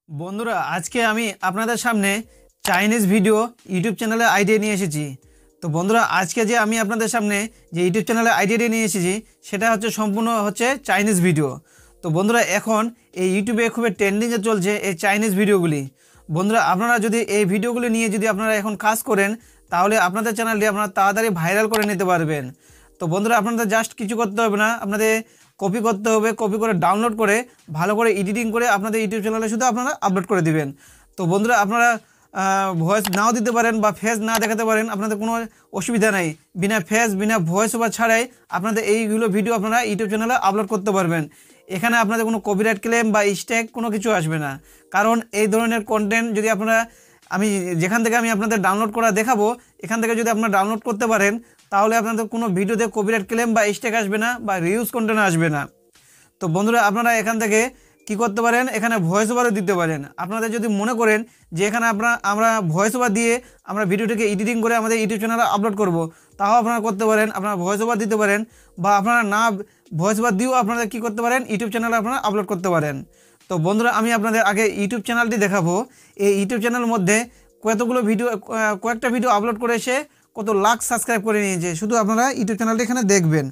বন্ধুরা আজকে আমি আপনাদের সামনে চাইনিজ ভিডিও ইউটিউব চ্যানেলে আইডিয়া নিয়ে এসেছি। তো বন্ধুরা আজকে যে আমি আপনাদের সামনে যে ইউটিউব চ্যানেলে আইডিয়াটি নিয়ে এসেছি সেটা সম্পূর্ণ চাইনিজ ভিডিও। তো বন্ধুরা এখন এই ইউটিউবে খুবই ট্রেন্ডিংয়ে চলছে এই চাইনিজ ভিডিওগুলি। বন্ধুরা আপনারা যদি এই ভিডিওগুলি নিয়ে যদি আপনারা এখন কাজ করেন তাহলে আপনাদের চ্যানেলটি আপনারা তাড়াতাড়ি ভাইরাল করে নিতে পারবেন। তো বন্ধুরা আপনাদের জাস্ট কিছু করতে হবে না, আপনাদের কপি করতে হবে, কপি করে ডাউনলোড করে ভালো করে এডিটিং করে আপনাদের ইউটিউব চ্যানেলে শুধু আপনারা আপলোড করে দিবেন। তো বন্ধুরা আপনারা ভয়েস নাও দিতে পারেন বা ফেস না দেখাতে পারেন, আপনাদের কোনো অসুবিধা নাই। বিনা ফেস বিনা ভয়েস ওভার ছাড়াই আপনাদের এইগুলো ভিডিও আপনারা ইউটিউব চ্যানেলে আপলোড করতে পারবেন। এখানে আপনাদের কোনো কপিরাইট ক্লেম বা স্ট্রাইক কোনো কিছু আসবে না, কারণ এই ধরনের কন্টেন্ট যদি আপনারা আমি যেখান থেকে আমি আপনাদের ডাউনলোড করা দেখাবো এখান থেকে যদি আপনারা ডাউনলোড করতে পারেন তাহলে আপনাদের কোনো ভিডিওতে কপিরাইট ক্লেম বা স্ট্রাইক আসবে না বা রিউজ কন্টেন্ট আসবে না। তো বন্ধুরা আপনারা এখান থেকে কি করতে পারেন, এখানে ভয়েস ওভারও দিতে পারেন। আপনাদের যদি মনে করেন যে এখানে আমরা ভয়েস ওভার দিয়ে আমরা ভিডিওটিকে এডিটিং করে আমাদের ইউটিউব চ্যানেলে আপলোড করব, তাও আপনারা করতে পারেন। আপনারা ভয়েস ওভার দিতে পারেন বা আপনারা না ভয়েস ওভার দিয়েও আপনারা কী করতে পারেন, ইউটিউব চ্যানেলে আপনারা আপলোড করতে পারেন। তো বন্ধুরা আমি আপনাদের আগে ইউটিউব চ্যানেলটি দেখাবো। এই ইউটিউব চ্যানেলের মধ্যে কয়েকটা ভিডিও আপলোড করেছে, কত লাখ সাবস্ক্রাইব করে নিয়েছে, শুধু আপনারা ইউটিউব চ্যানেলটি এখানে দেখবেন।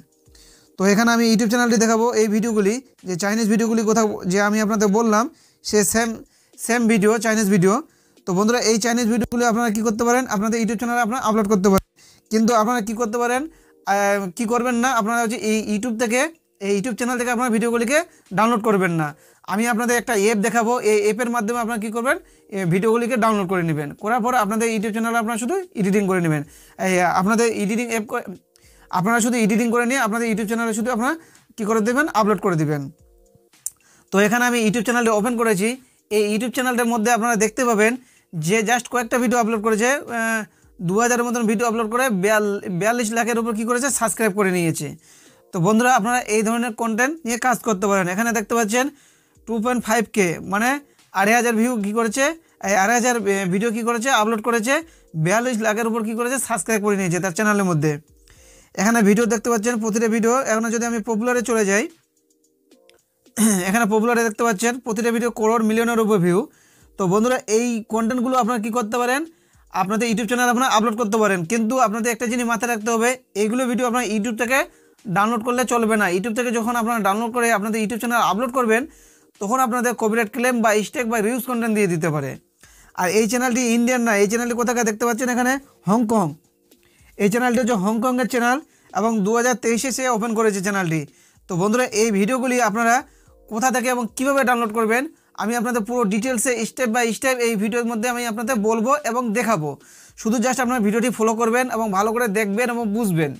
তো এখানে আমি ইউটিউব চ্যানেলটি দেখাবো। এই ভিডিওগুলি যে চাইনিজ ভিডিওগুলি কোথাও যে আমি আপনাদের বললাম সে সেম ভিডিও চাইনিজ ভিডিও। তো বন্ধুরা এই চাইনিজ ভিডিওগুলি আপনারা কী করতে পারেন, আপনাদের ইউটিউব চ্যানেলে আপনারা আপলোড করতে পারেন। কিন্তু আপনারা কী করতে পারেন, কী করবেন না, আপনারা এই ইউটিউব চ্যানেল থেকে আপনারা ভিডিওগুলিকে ডাউনলোড করবেন না। আমি আপনাদের একটা অ্যাপ দেখাবো, এই অ্যাপের মাধ্যমে আপনারা কী করবেন, ভিডিওগুলিকে ডাউনলোড করে নেবেন। করার পর আপনাদের ইউটিউব চ্যানেলে আপনারা শুধু এডিটিং করে নেবেন। আপনাদের এডিটিং অ্যাপ আপনারা শুধু এডিটিং করে নিয়ে আপনাদের ইউটিউব চ্যানেলে শুধু আপনারা কী করে দেবেন, আপলোড করে দেবেন। তো এখানে আমি ইউটিউব চ্যানেলটি ওপেন করেছি। এই ইউটিউব চ্যানেলটার মধ্যে আপনারা দেখতে পাবেন যে জাস্ট কয়েকটা ভিডিও আপলোড করেছে, 2000-এর মতন ভিডিও আপলোড করে 42 লাখের উপর কী করেছে, সাবস্ক্রাইব করে নিয়েছে। তো বন্ধুরা আপনারা এই ধরনের কন্টেন্ট নিয়ে কাজ করতে পারেন। এখানে দেখতে পাচ্ছেন 2.5K মানে 2,500 ভিউ কী করেছে, 2,500 ভিডিও কী করেছে, আপলোড করেছে, 42 লাখের উপর কী করেছে, সাবস্ক্রাইব করে নিয়েছে তার চ্যানেলের মধ্যে। এখানে ভিডিও দেখতে পাচ্ছেন প্রতিটা ভিডিও। এখন যদি আমি পপুলারে চলে যাই, এখানে পপুলারে দেখতে পাচ্ছেন প্রতিটা ভিডিও করোড় মিলিয়নের উপর ভিউ। তো বন্ধুরা এই কন্টেন্টগুলো আপনারা কী করতে পারেন, আপনাদের ইউটিউব চ্যানেলে আপনারা আপলোড করতে পারেন। কিন্তু আপনাদের একটা জিনিস মাথায় রাখতে হবে, এইগুলো ভিডিও আপনারা ইউটিউব থেকে ডাউনলোড করলে চলবে না। ইউটিউব থেকে যখন আপনারা ডাউনলোড করে আপনাদের ইউটিউব চ্যানেল আপলোড করবেন তখন আপনাদের কপিরাইট ক্লেম বা স্ট্রাইক বা রিউজ কন্টেন্ট দিয়ে দিতে পারে। আর এই চ্যানেলটি ইন্ডিয়ান না, এই চ্যানেলটি কোথাকার দেখতে পাচ্ছেন এখানে হংকং। এই চ্যানেলটি হংকংয়ের চ্যানেল এবং 2023-এ সে ওপেন করেছে চ্যানেলটি। তো বন্ধুরা এই ভিডিওগুলি আপনারা কোথা থেকে এবং কীভাবে ডাউনলোড করবেন আমি আপনাদের পুরো ডিটেলসে স্টেপ বাই স্টেপ এই ভিডিওর মধ্যে আমি আপনাদের বলবো এবং দেখাবো। শুধু জাস্ট আপনারা ভিডিওটি ফলো করবেন এবং ভালো করে দেখবেন এবং বুঝবেন।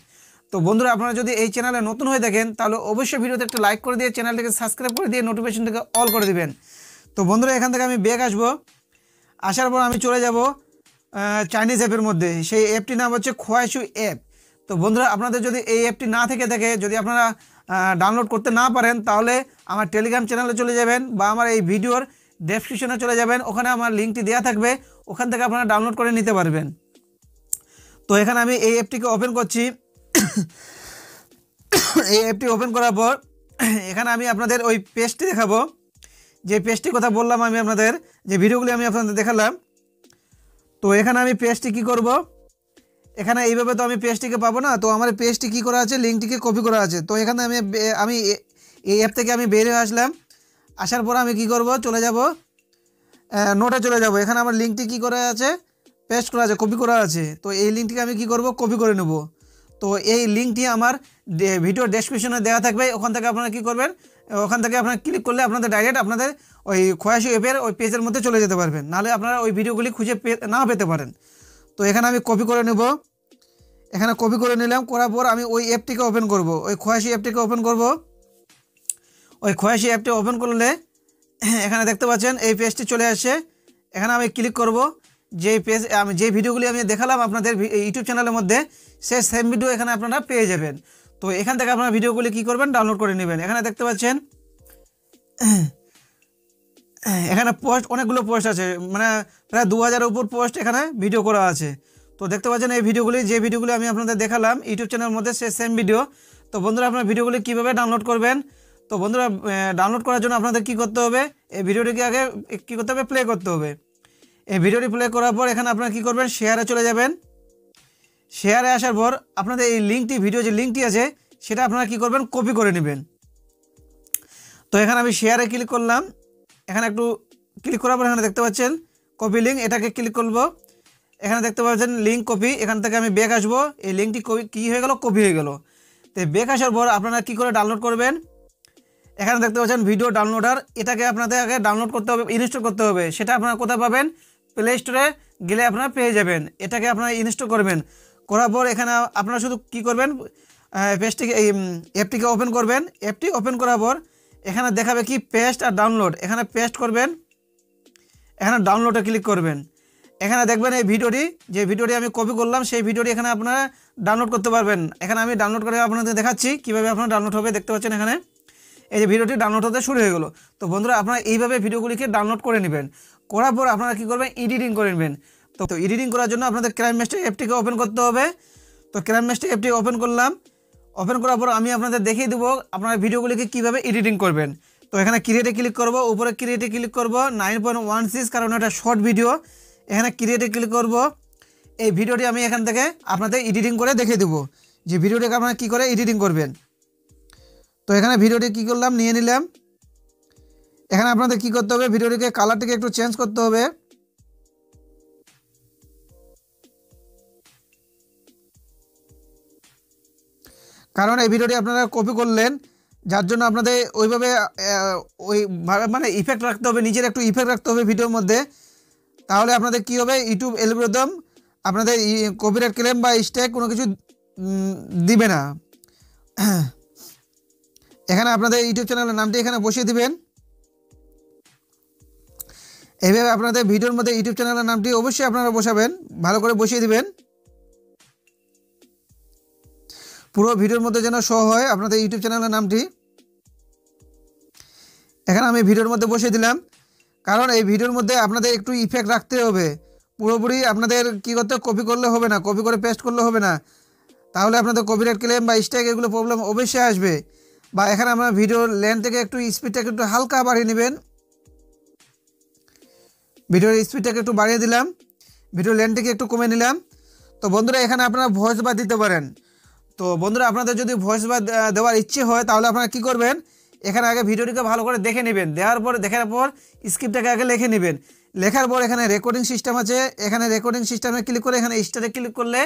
তো বন্ধুরা আপনারা যদি এই চ্যানেলে নতুন হয়ে থাকেন তাহলে অবশ্যই ভিডিওতে একটা লাইক করে দিয়ে চ্যানেলটিকে সাবস্ক্রাইব করে দিয়ে নোটিফিকেশনটাকে অল করে দিবেন। তো বন্ধুরা এখান থেকে আমি ব্যাক আসবো, আসার পর আমি চলে যাব চাইনিজ অ্যাপের মধ্যে। সেই অ্যাপটির নাম হচ্ছে খোয়াইশু অ্যাপ। তো বন্ধুরা আপনাদের যদি এই অ্যাপটি না থেকে থাকে, যদি আপনারা ডাউনলোড করতে না পারেন তাহলে আমার টেলিগ্রাম চ্যানেলে চলে যাবেন বা আমার এই ভিডিওর ডেসক্রিপশনে চলে যাবেন, ওখানে আমার লিঙ্কটি দেওয়া থাকবে, ওখান থেকে আপনারা ডাউনলোড করে নিতে পারবেন। তো এখানে আমি এই অ্যাপটিকে ওপেন করছি। এই অ্যাপটি ওপেন করার পর এখানে আমি আপনাদের ওই পেজটি দেখাবো, যে পেজটির কথা বললাম আমি আপনাদের, যে ভিডিওগুলি আমি আপনাদের দেখালাম। তো এখানে আমি পেজটি কী করব, এখানে এইভাবে তো আমি পেজটিকে পাবো না। তো আমার পেজটি কী করা আছে, লিঙ্কটিকে কপি করা আছে। তো এখানে আমি এই অ্যাপ থেকে আমি বেরিয়ে আসলাম। আসার পর আমি কি করব, চলে যাব নোটে চলে যাব। এখানে আমার লিঙ্কটি কী করা আছে, পেস্ট করা আছে, কপি করা আছে। তো এই লিঙ্কটিকে আমি কী করব, কপি করে নেব। তো এই লিঙ্কটি আমার ভিডিও ডেসক্রিপশনে দেওয়া থাকবে, ওখান থেকে আপনারা কী করবেন, ওখান থেকে আপনারা ক্লিক করলে আপনাদের ডাইরেক্ট আপনাদের ওই খোয়াইশু অ্যাপের ওই পেজের মধ্যে চলে যেতে পারবেন, নাহলে আপনারা ওই ভিডিওগুলি খুঁজে না পেতে পারেন। তো এখানে আমি কপি করে নেব। এখানে কপি করে নিলাম, করার পর আমি ওই অ্যাপটিকে ওপেন করব, ওই খোয়াইশু অ্যাপটিকে ওপেন করব। ওই খোয়াইশু অ্যাপটি ওপেন করলে এখানে দেখতে পাচ্ছেন এই পেজটি চলে আসছে। এখানে আমি ক্লিক করব, যে ভিডিওগুলি আমি দেখালাম আপনাদের ইউটিউব চ্যানেলের মধ্যে সেই সেম ভিডিও এখানে আপনারা পেয়ে যাবেন। তো এখান থেকে আপনারা ভিডিওগুলি কী করবেন, ডাউনলোড করে নেবেন। এখানে দেখতে পাচ্ছেন এখানে পোস্ট, অনেকগুলো পোস্ট আছে, মানে প্রায় 2000-এর উপর পোস্ট এখানে ভিডিও করা আছে। তো দেখতে পাচ্ছেন এই ভিডিওগুলি, যে ভিডিওগুলি আমি আপনাদের দেখালাম ইউটিউব চ্যানেলের মধ্যে সে সেম ভিডিও। তো বন্ধুরা আপনারা ভিডিওগুলি কীভাবে ডাউনলোড করবেন, তো বন্ধুরা ডাউনলোড করার জন্য আপনাদের কি করতে হবে, এই ভিডিওটিকে আগে কি করতে হবে, প্লে করতে হবে। এই ভিডিওটি প্লে করার পর এখানে আপনারা কি করবেন, শেয়ারে চলে যাবেন। শেয়ারে আসার পর আপনাদের এই লিঙ্কটি, ভিডিও যে লিঙ্কটি আছে সেটা আপনারা কি করবেন, কপি করে নেবেন। তো এখানে আমি শেয়ারে ক্লিক করলাম। এখানে একটু ক্লিক করার পর এখানে দেখতে পাচ্ছেন কপি লিঙ্ক, এটাকে ক্লিক করব। এখানে দেখতে পাচ্ছেন লিঙ্ক কপি, এখান থেকে আমি ব্যাক আসবো। এই লিঙ্কটি কী হয়ে গেল, কপি হয়ে গেল। তো ব্যাক আসার পর আপনারা কী করে ডাউনলোড করবেন, এখানে দেখতে পাচ্ছেন ভিডিও ডাউনলোডার, এটাকে আপনাদের আগে ডাউনলোড করতে হবে, ইনস্টল করতে হবে। সেটা আপনারা কোথায় পাবেন, প্লে স্টোরে গেলে আপনারা পেয়ে যাবেন। এটাকে আপনারা ইনস্টল করবেন। করার পর এখানে আপনারা শুধু কী করবেন, পেজটিকে, এই অ্যাপটিকে ওপেন করবেন। অ্যাপটি ওপেন করার পর এখানে দেখাবে কি পেস্ট আর ডাউনলোড, এখানে পেস্ট করবেন, এখানে ডাউনলোডে ক্লিক করবেন। এখানে দেখবেন এই ভিডিওটি, যে ভিডিওটি আমি কপি করলাম সেই ভিডিওটি এখানে আপনারা ডাউনলোড করতে পারবেন। এখানে আমি ডাউনলোড করে আপনাদের দেখাচ্ছি কীভাবে আপনারা ডাউনলোড হবে। দেখতে পাচ্ছেন এখানে এই যে ভিডিওটি ডাউনলোড হতে শুরু হয়ে গেলো। তো বন্ধুরা আপনারা এইভাবে ভিডিওগুলিকে ডাউনলোড করে নেবেন। করার পর আপনারা কী করবেন, এডিটিং করে নেবেন। তো এডিটিং করার জন্য আপনাদের ক্রাইমমাস্টার অ্যাপটিকে ওপেন করতে হবে। তো ক্রাইমমাস্টার অ্যাপটি ওপেন করলাম। ওপেন করার পর আমি আপনাদের দেখিয়ে দেবো আপনারা ভিডিওগুলিকে কীভাবে এডিটিং করবেন। তো এখানে ক্রিয়েটে ক্লিক করব, উপরে ক্রিয়েটে ক্লিক করব 9.16, কারণ এটা শর্ট ভিডিও। এখানে ক্রিয়েটে ক্লিক করব। এই ভিডিওটি আমি এখান থেকে আপনাদের এডিটিং করে দেখিয়ে দেবো যে ভিডিওটিকে আপনারা কী করে এডিটিং করবেন। তো এখানে ভিডিওটি কী করলাম, নিয়ে নিলাম। এখানে আপনাদের কী করতে হবে, ভিডিওটিকে কালারটিকে একটু চেঞ্জ করতে হবে। কারণ এই ভিডিওটি আপনারা কপি করলেন, যার জন্য আপনাদের ওইভাবে মানে ইফেক্ট রাখতে হবে, নিজের একটু ইফেক্ট রাখতে হবে ভিডিওর মধ্যে। তাহলে আপনাদের কী হবে, ইউটিউব অ্যালগরিদম আপনাদের কপিরাইট ক্লেম বা স্ট্রাইক কোনো কিছু দিবে না। এখানে আপনাদের ইউটিউব চ্যানেলের নামটি এখানে বসিয়ে দিবেন। এইভাবে আপনাদের ভিডিওর মধ্যে ইউটিউব চ্যানেলের নামটি অবশ্যই আপনারা বসাবেন, ভালো করে বসিয়ে দিবেন। পুরো ভিডিওর মধ্যে যেন শো হয় আপনাদের ইউটিউব চ্যানেলের নামটি। এখানে আমি ভিডিওর মধ্যে বসিয়ে দিলাম। কারণ এই ভিডিওর মধ্যে আপনাদের একটু ইফেক্ট রাখতে হবে। পুরোপুরি আপনাদের কী করতে, কপি করলে হবে না, কপি করে পেস্ট করলে হবে না। তাহলে আপনাদের কপিরাইট ক্লেম বা স্ট্রাইক এগুলো প্রবলেম অবশ্যই আসবে। বা এখানে আমরা ভিডিওর লেন্থ থেকে একটু স্পিডটাকে একটু হালকা বাড়িয়ে নেবেন। ভিডিওর স্পিডটাকে একটু বাড়িয়ে দিলাম, ভিডিওর লেন্থটাকে একটু কমে নিলাম। তো বন্ধুরা এখানে আপনারা ভয়েস ওভার দিতে পারেন। তো বন্ধুরা আপনাদের যদি ভয়েস ওভার দেওয়ার ইচ্ছে হয় তাহলে আপনারা কী করবেন, এখানে আগে ভিডিওটিকে ভালো করে দেখে নেবেন। দেওয়ার পর দেখার পর স্ক্রিপ্টটাকে আগে লিখে নেবেন। লেখার পর এখানে রেকর্ডিং সিস্টেম আছে, এখানে রেকর্ডিং সিস্টেমে ক্লিক করে এখানে স্টারে ক্লিক করলে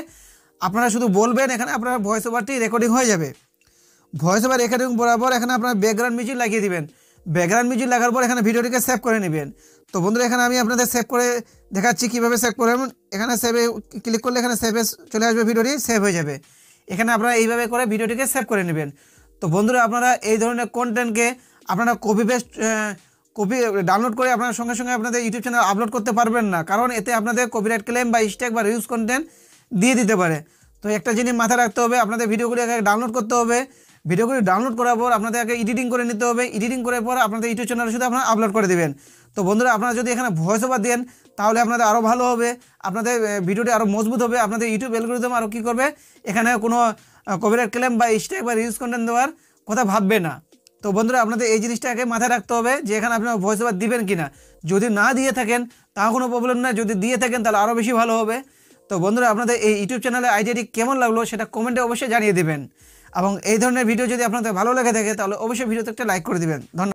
আপনারা শুধু বলবেন, এখানে আপনার ভয়েস ওভারটি রেকর্ডিং হয়ে যাবে। ভয়েস ওভার রেকর্ডিং বরাবর এখানে আপনার ব্যাকগ্রাউন্ড মিউজিক লাগিয়ে দিবেন। ব্যাকগ্রাউন্ড মিউজিক লাগার পর এখানে ভিডিওটিকে সেভ করে নেবেন। তো বন্ধুরা এখানে আমি আপনাদের সেভ করে দেখাচ্ছি কীভাবে সেভ করবেন। এখানে সেভে ক্লিক করলে এখানে সেভে চলে আসবে, ভিডিওটি সেভ হয়ে যাবে। এখানে আপনারা এইভাবে করে ভিডিওটিকে সেভ করে নেবেন। তো বন্ধুরা আপনারা এই ধরনের কন্টেন্টকে আপনারা কপি ডাউনলোড করে আপনার সঙ্গে সঙ্গে আপনাদের ইউটিউব চ্যানেল আপলোড করতে পারবেন না, কারণ এতে আপনাদের কপিরাইট ক্লেম বা স্ট্রাইক বা রিউজ কন্টেন্ট দিয়ে দিতে পারে। তো একটা জিনিস মাথায় রাখতে হবে, আপনাদের ভিডিওগুলি আগে ডাউনলোড করতে হবে। ভিডিওগুলি ডাউনলোড করার পর আপনাদের আগে এডিটিং করে নিতে হবে। এডিটিং করার পর আপনাদের ইউটিউব চ্যানেলে শুধু আপনারা আপলোড করে দেবেন। তো বন্ধুরা আপনারা যদি এখানে ভয়েস ওভার দেন তাহলে আপনাদের আরও ভালো হবে, আপনাদের ভিডিওটি আরও মজবুত হবে। আপনাদের ইউটিউব অ্যালগরিদম আরও কী করবে, এখানে কোনো কপিরাইট ক্লেম বা স্ট্রাইক বা রিউজ কন্টেন্ট দেওয়ার কথা ভাববে না। তো বন্ধুরা আপনাদের এই জিনিসটাকে মাথায় রাখতে হবে যে এখানে আপনারা ভয়েস ওভার দিবেন কি না। যদি না দিয়ে থাকেন তাও কোনো প্রবলেম না, যদি দিয়ে থাকেন তাহলে আরও বেশি ভালো হবে। তো বন্ধুরা আপনাদের এই ইউটিউব চ্যানেলের আইডিয়াটি কেমন লাগলো সেটা কমেন্টে অবশ্যই জানিয়ে দেবেন। এবং এই ধরনের ভিডিও যদি আপনাদের ভালো লেগে থাকে তাহলে অবশ্যই ভিডিওতে একটা লাইক করে দেবেন। ধন্যবাদ।